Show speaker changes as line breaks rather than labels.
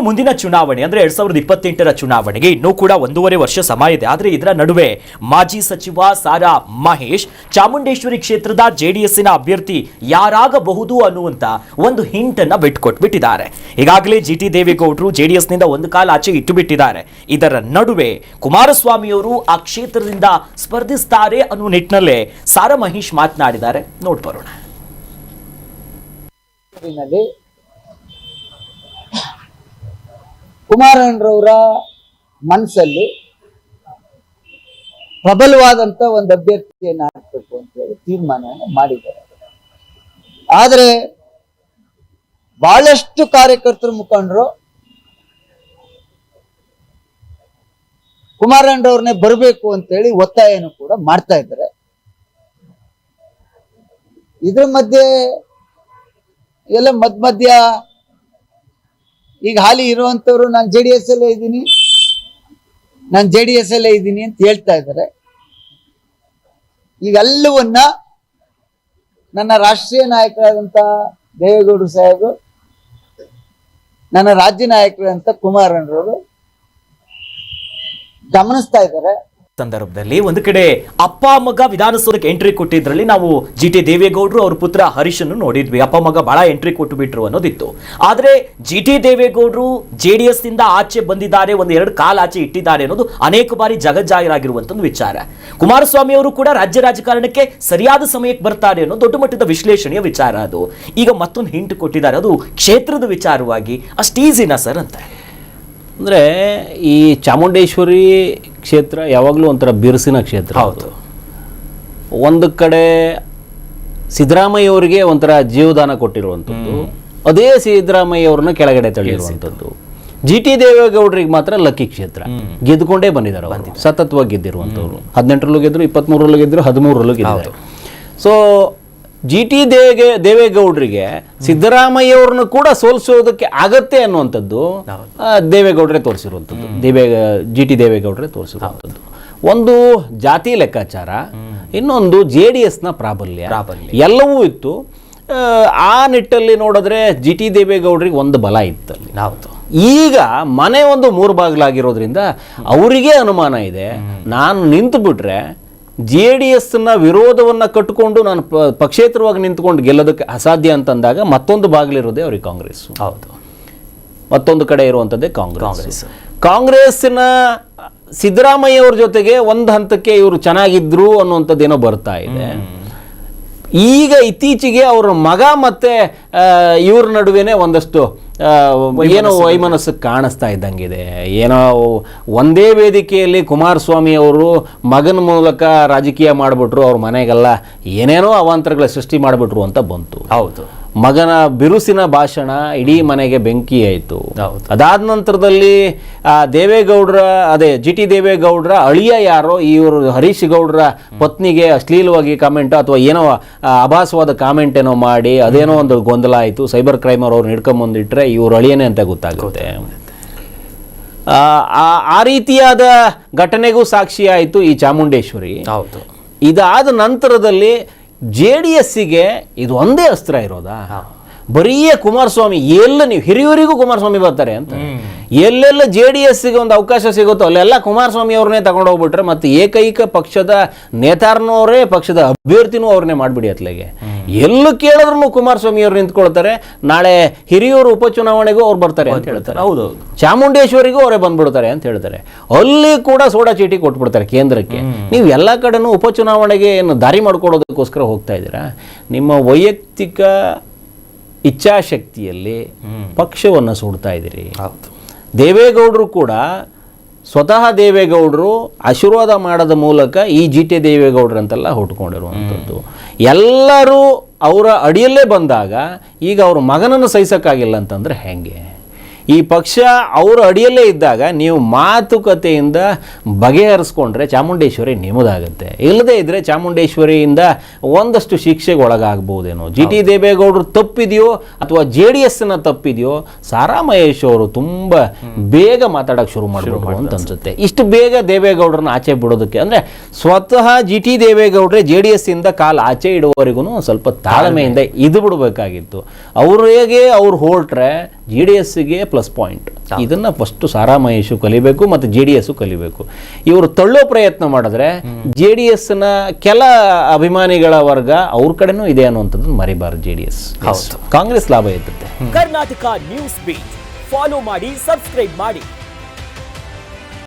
ಮುಂದಿನ ಚುನಾವಣೆ ಅಂದ್ರೆ 2028ರ ಚುನಾವಣೆಗೆ ಇನ್ನೂ ಕೂಡ 1.5 ವರ್ಷ ಸಮಯ ಇದೆ. ಆದರೆ ಇದರ ನಡುವೆ ಮಾಜಿ ಸಚಿವ ಸಾರಾ ಮಹೇಶ್ ಚಾಮುಂಡೇಶ್ವರಿ ಕ್ಷೇತ್ರದ ಜೆಡಿಎಸ್ನ ಅಭ್ಯರ್ಥಿ ಯಾರಾಗಬಹುದು ಅನ್ನುವಂತ ಒಂದು ಹಿಂಟ್ ಅನ್ನ ಬಿಟ್ಟುಕೊಟ್ಬಿಟ್ಟಿದ್ದಾರೆ. ಈಗಾಗಲೇ ಜಿಟಿ ದೇವೇಗೌಡರು ಜೆಡಿಎಸ್ನಿಂದ ಒಂದು ಕಾಲ ಆಚೆ ಇಟ್ಟು ಬಿಟ್ಟಿದ್ದಾರೆ. ಇದರ ನಡುವೆ ಕುಮಾರಸ್ವಾಮಿ ಅವರು ಆ ಕ್ಷೇತ್ರದಿಂದ ಸ್ಪರ್ಧಿಸುತ್ತಾರೆ ಅನ್ನೋ ನಿಟ್ಟಿನಲ್ಲೇ ಸಾರಾ ಮಹೇಶ್ ಮಾತನಾಡಿದ್ದಾರೆ. ನೋಡ್ಬರೋಣ.
ಕುಮಾರಣ್ಣರವರ ಮನಸ್ಸಲ್ಲಿ ಪ್ರಬಲವಾದಂತ ಒಂದು ಅಭ್ಯರ್ಥಿಯನ್ನು ಹಾಕಬೇಕು ಅಂತ ಹೇಳಿ ತೀರ್ಮಾನವನ್ನು ಮಾಡಿದ್ದಾರೆ. ಆದರೆ ಬಹಳಷ್ಟು ಕಾರ್ಯಕರ್ತರು ಮುಖಂಡರು ಕುಮಾರಣ್ಣರವ್ರನ್ನೇ ಬರಬೇಕು ಅಂತ ಹೇಳಿ ಒತ್ತಾಯನೂ ಕೂಡ ಮಾಡ್ತಾ ಇದ್ದಾರೆ. ಇದ್ರ ಮಧ್ಯೆ ಎಲ್ಲ ಮಧ್ಯ ಈಗ ಹಾಲಿ ಇರುವಂತವ್ರು ನಾನು ಜೆ ಡಿ ಎಸ್ ಅಲ್ಲೇ ಇದ್ದೀನಿ ಅಂತ ಹೇಳ್ತಾ ಇದ್ದಾರೆ. ಇವೆಲ್ಲವನ್ನ ನನ್ನ ರಾಷ್ಟ್ರೀಯ ನಾಯಕರಾದಂತ ದೇವೇಗೌಡರು ಸಾಹೇಬರು, ನನ್ನ ರಾಜ್ಯ ನಾಯಕರಾದಂತ ಕುಮಾರಣ್ಣರವರು ಗಮನಿಸ್ತಾ ಇದ್ದಾರೆ.
ಸಂದರ್ಭದಲ್ಲಿ ಒಂದು ಕಡೆ ಅಪ್ಪ ಮಗ ವಿಧಾನಸೌಧಕ್ಕೆ ಎಂಟ್ರಿ ಕೊಟ್ಟಿದ್ರಲ್ಲಿ ನಾವು ಜಿಟಿ ದೇವೇಗೌಡರು ಅವ್ರ ಪುತ್ರ ಹರೀಶ್ ಅನ್ನು ನೋಡಿದ್ವಿ. ಅಪ್ಪ ಮಗ ಬಹಳ ಎಂಟ್ರಿ ಕೊಟ್ಟು ಬಿಟ್ರು ಅನ್ನೋದಿತ್ತು. ಆದ್ರೆ ಜಿಟಿ ದೇವೇಗೌಡರು ಜೆಡಿಎಸ್ ನಿಂದ ಆಚೆ ಬಂದಿದ್ದಾರೆ, 1-2 ಕಾಲ ಆಚೆ ಇಟ್ಟಿದ್ದಾರೆ ಅನ್ನೋದು ಅನೇಕ ಬಾರಿ ಜಗಜ್ಜಾಹಿರಾಗಿರುವಂತ ಒಂದು ವಿಚಾರ. ಕುಮಾರಸ್ವಾಮಿ ಅವರು ಕೂಡ ರಾಜ್ಯ ರಾಜಕಾರಣಕ್ಕೆ ಸರಿಯಾದ ಸಮಯಕ್ಕೆ ಬರ್ತಾರೆ ಅನ್ನೋ ದೊಡ್ಡ ಮಟ್ಟದ ವಿಶ್ಲೇಷಣೆಯ ವಿಚಾರ ಅದು. ಈಗ ಮತ್ತೊಂದು ಹಿಂಟ್ ಕೊಟ್ಟಿದ್ದಾರೆ, ಅದು ಕ್ಷೇತ್ರದ ವಿಚಾರವಾಗಿ ಅಷ್ಟು ಈಸಿನಾ ಸರ್ ಅಂತ.
ಅಂದರೆ ಈ ಚಾಮುಂಡೇಶ್ವರಿ ಕ್ಷೇತ್ರ ಯಾವಾಗಲೂ ಒಂಥರ ಬಿರುಸಿನ ಕ್ಷೇತ್ರ.
ಹೌದು.
ಒಂದು ಕಡೆ ಸಿದ್ದರಾಮಯ್ಯವರಿಗೆ ಒಂಥರ ಜೀವದಾನ ಕೊಟ್ಟಿರುವಂಥದ್ದು, ಅದೇ ಸಿದ್ದರಾಮಯ್ಯವ್ರನ್ನ ಕೆಳಗಡೆ ತಳ್ಳಿರುವಂಥದ್ದು. ಜಿ ಟಿ ದೇವೇಗೌಡರಿಗೆ ಮಾತ್ರ ಲಕ್ಕಿ ಕ್ಷೇತ್ರ, ಗೆದ್ದುಕೊಂಡೇ ಬಂದಿದ್ದಾರೆ ಅವರು, ಸತತವಾಗಿ ಗೆದ್ದಿರುವಂಥವ್ರು. 18ರಲ್ಲೂ ಗೆದ್ದರು, 23ರಲ್ಲೂ ಗೆದ್ದರು, 13ರಲ್ಲೂ ಗೆದ್ದರು. ಸೊ ಜಿ ಟಿ ದೇವೇಗೌಡರಿಗೆ ಸಿದ್ದರಾಮಯ್ಯವ್ರನ್ನು ಕೂಡ ಸೋಲಿಸೋದಕ್ಕೆ ಆಗತ್ತೆ ಅನ್ನುವಂಥದ್ದು ದೇವೇಗೌಡರೇ ತೋರಿಸಿರುವಂಥದ್ದು, ಜಿ ಟಿ ದೇವೇಗೌಡರೇ ತೋರಿಸಿರುವಂಥದ್ದು. ಒಂದು ಜಾತಿ ಲೆಕ್ಕಾಚಾರ, ಇನ್ನೊಂದು JDSನ ಪ್ರಾಬಲ್ಯ ಎಲ್ಲವೂ ಇತ್ತು. ಆ ನಿಟ್ಟಲ್ಲಿ ನೋಡಿದ್ರೆ ಜಿ ಟಿ ದೇವೇಗೌಡರಿಗೆ ಒಂದು ಬಲ ಇತ್ತಲ್ಲಿ. ಈಗ ಮನೆ ಒಂದು 3 ಬಾಗಿಲಾಗಿರೋದ್ರಿಂದ ಅವರಿಗೆ ಅನುಮಾನ ಇದೆ, ನಾನು ನಿಂತು ಬಿಟ್ರೆ JDSನ ವಿರೋಧವನ್ನು ಕಟ್ಟಿಕೊಂಡು ನಾನು ಪಕ್ಷೇತರವಾಗಿ ನಿಂತ್ಕೊಂಡು ಗೆಲ್ಲೋದಕ್ಕೆ ಅಸಾಧ್ಯ ಅಂತಂದಾಗ ಮತ್ತೊಂದು ಬಾಗಿಲಿರೋದೇ ಅವ್ರಿಗೆ ಕಾಂಗ್ರೆಸ್.
ಹೌದು,
ಮತ್ತೊಂದು ಕಡೆ ಇರುವಂಥದ್ದೇ ಕಾಂಗ್ರೆಸ್ಸಿನ ಸಿದ್ದರಾಮಯ್ಯ ಅವ್ರ ಜೊತೆಗೆ ಒಂದು ಹಂತಕ್ಕೆ ಇವರು ಚೆನ್ನಾಗಿದ್ರು ಅನ್ನುವಂಥದ್ದೇನೋ ಬರ್ತಾ ಇದೆ. ಈಗ ಇತ್ತೀಚೆಗೆ ಅವ್ರ ಮಗ ಮತ್ತೆ ಇವ್ರ ನಡುವೆನೆ ಒಂದಷ್ಟು ಏನೋ ವೈಮನಸ್ಸು ಕಾಣಿಸ್ತಾ ಇದ್ದಂಗಿದೆ. ಏನೋ ಒಂದೇ ವೇದಿಕೆಯಲ್ಲಿ ಕುಮಾರಸ್ವಾಮಿ ಅವರು ಮಗನ ಮೂಲಕ ರಾಜಕೀಯ ಮಾಡಿಬಿಟ್ರು, ಅವ್ರ ಮನೆಗೆಲ್ಲ ಏನೇನೋ ಅವಾಂತರಗಳ ಸೃಷ್ಟಿ ಮಾಡಿಬಿಟ್ರು ಅಂತ ಬಂತು.
ಹೌದು,
ಮಗನ ಬಿರುಸಿನ ಭಾಷಣ ಇಡೀ ಮನೆಗೆ ಬೆಂಕಿ ಆಯಿತು. ಅದಾದ ನಂತರದಲ್ಲಿ ಜಿ ಟಿ ದೇವೇಗೌಡರ ಅಳಿಯ ಯಾರೋ ಇವರು ಹರೀಶ್ ಗೌಡ್ರ ಪತ್ನಿಗೆ ಅಶ್ಲೀಲವಾಗಿ ಕಾಮೆಂಟ್ ಅಥವಾ ಏನೋ ಅಭಾಸವಾದ ಕಾಮೆಂಟ್ ಏನೋ ಮಾಡಿ ಅದೇನೋ ಒಂದು ಗೊಂದಲ ಆಯಿತು. ಸೈಬರ್ ಕ್ರೈಮ್ ಅವ್ರನ್ನ ಹಿಡ್ಕೊಂಬಂದಿಟ್ರೆ ಇವ್ರು ಅಳಿಯನೇ ಅಂತ ಗೊತ್ತಾಗುತ್ತೆ. ಆ ರೀತಿಯಾದ ಘಟನೆಗೂ ಸಾಕ್ಷಿ ಆಯಿತು ಈ ಚಾಮುಂಡೇಶ್ವರಿ.
ಹೌದು.
ಇದಾದ ನಂತರದಲ್ಲಿ JDSಗೆ ಇದು ಒಂದೇ ಅಸ್ತ್ರ ಇರೋದಾ? ಬರೀ ಕುಮಾರಸ್ವಾಮಿ, ಎಲ್ಲ ನೀವು ಹಿರಿಯೂರಿಗೂ ಕುಮಾರಸ್ವಾಮಿ ಬರ್ತಾರೆ ಅಂತ, ಎಲ್ಲೆಲ್ಲ JDSಗೆ ಒಂದು ಅವಕಾಶ ಸಿಗುತ್ತೋ ಅಲ್ಲೆಲ್ಲ ಕುಮಾರಸ್ವಾಮಿ ಅವ್ರನ್ನೇ ತಗೊಂಡು ಹೋಗ್ಬಿಟ್ರೆ ಮತ್ತೆ ಏಕೈಕ ಪಕ್ಷದ ನೇತಾರನವರೇ, ಪಕ್ಷದ ಅಭ್ಯರ್ಥಿನೂ ಅವ್ರನ್ನೇ ಮಾಡಿಬಿಡಿ ಅತ್ಲೆಗೆ. ಎಲ್ಲೂ ಕೇಳಿದ್ರು ಕುಮಾರಸ್ವಾಮಿ ಅವ್ರು ನಿಂತ್ಕೊಳ್ತಾರೆ. ನಾಳೆ ಹಿರಿಯೂರು ಉಪಚುನಾವಣೆಗೂ ಅವ್ರು ಬರ್ತಾರೆ ಅಂತ ಹೇಳ್ತಾರೆ.
ಹೌದು,
ಚಾಮುಂಡೇಶ್ವರಿಗೂ ಅವರೇ ಬಂದ್ಬಿಡ್ತಾರೆ ಅಂತ ಹೇಳ್ತಾರೆ. ಅಲ್ಲಿ ಕೂಡ ಸೋಡಾ ಚೀಟಿ ಕೊಟ್ಬಿಡ್ತಾರೆ ಕೇಂದ್ರಕ್ಕೆ. ನೀವು ಎಲ್ಲ ಕಡೆನೂ ಉಪಚುನಾವಣೆಗೆ ಏನು ದಾರಿ ಮಾಡ್ಕೊಡೋದಕ್ಕೋಸ್ಕರ ಹೋಗ್ತಾ ಇದ್ದೀರಾ? ನಿಮ್ಮ ವೈಯಕ್ತಿಕ ಇಚ್ಛಾಶಕ್ತಿಯಲ್ಲಿ ಪಕ್ಷವನ್ನು ಸುಡ್ತಾ ಇದ್ದೀರಿ. ದೇವೇಗೌಡರು ಕೂಡ ಸ್ವತಃ ದೇವೇಗೌಡರು ಆಶೀರ್ವಾದ ಮಾಡೋದ ಮೂಲಕ ಈ ಜಿ ಟಿ ದೇವೇಗೌಡರಂತೆಲ್ಲ ಹುಟ್ಕೊಂಡಿರುವಂಥದ್ದು. ಎಲ್ಲರೂ ಅವರ ಅಡಿಯಲ್ಲೇ ಬಂದಾಗ ಈಗ ಅವ್ರ ಮಗನನ್ನು ಸಹಿಸೋಕ್ಕಾಗಿಲ್ಲ ಅಂತಂದರೆ ಹೆಂಗೆ? ಈ ಪಕ್ಷ ಅವರ ಅಡಿಯಲ್ಲೇ ಇದ್ದಾಗ ನೀವು ಮಾತುಕತೆಯಿಂದ ಬಗೆಹರಿಸ್ಕೊಂಡ್ರೆ ಚಾಮುಂಡೇಶ್ವರಿ ನಿಮ್ಮದಾಗುತ್ತೆ. ಇಲ್ಲದೇ ಇದ್ದರೆ ಚಾಮುಂಡೇಶ್ವರಿಯಿಂದ ಒಂದಷ್ಟು ಶಿಕ್ಷೆಗೆ ಒಳಗಾಗ್ಬೋದೇನೋ. ಜಿ ಟಿ ದೇವೇಗೌಡರು ತಪ್ಪಿದೆಯೋ ಅಥವಾ JDSನ ತಪ್ಪಿದೆಯೋ, ಸಾರಾ ಮಹೇಶ್ ಅವರು ತುಂಬ ಬೇಗ ಮಾತಾಡೋಕ್ಕೆ ಶುರು ಮಾಡಬೇಕು ಅಂತ ಅನ್ಸುತ್ತೆ. ಇಷ್ಟು ಬೇಗ ದೇವೇಗೌಡರನ್ನ ಆಚೆ ಬಿಡೋದಕ್ಕೆ ಅಂದರೆ ಸ್ವತಃ ಜಿ ಟಿ ದೇವೇಗೌಡರೇ JDSಯಿಂದ ಕಾಲು ಆಚೆ ಇಡುವವರೆಗೂ ಸ್ವಲ್ಪ ತಾಳ್ಮೆಯಿಂದ ಇದು ಬಿಡಬೇಕಾಗಿತ್ತು. ಅವ್ರಿಗೆ ಅವ್ರು ಹೊರಟ್ರೆ JDSಗೆ ಪ್ಲಸ್ ಪಾಯಿಂಟ್. ಇದನ್ನ ಫಸ್ಟ್ ಸಾರಾ ಮಹೇಶು ಕಲಿಬೇಕು ಮತ್ತು JDS ಕಲಿಬೇಕು. ಇವರು ತಳ್ಳೋ ಪ್ರಯತ್ನ ಮಾಡಿದ್ರೆ JDS ನ ಕೆಲ ಅಭಿಮಾನಿಗಳ ವರ್ಗ ಅವ್ರ ಕಡೆನೂ ಇದೆ ಅನ್ನುವಂಥದ್ದು ಮರಿಬಾರ್ದು. JDS ಕಾಂಗ್ರೆಸ್ ಲಾಭ ಇರ್ತದೆ.
ಕರ್ನಾಟಕ ನ್ಯೂಸ್ ಬೀಟ್ ಫಾಲೋ ಮಾಡಿ, ಸಬ್ಸ್ಕ್ರೈಬ್ ಮಾಡಿ.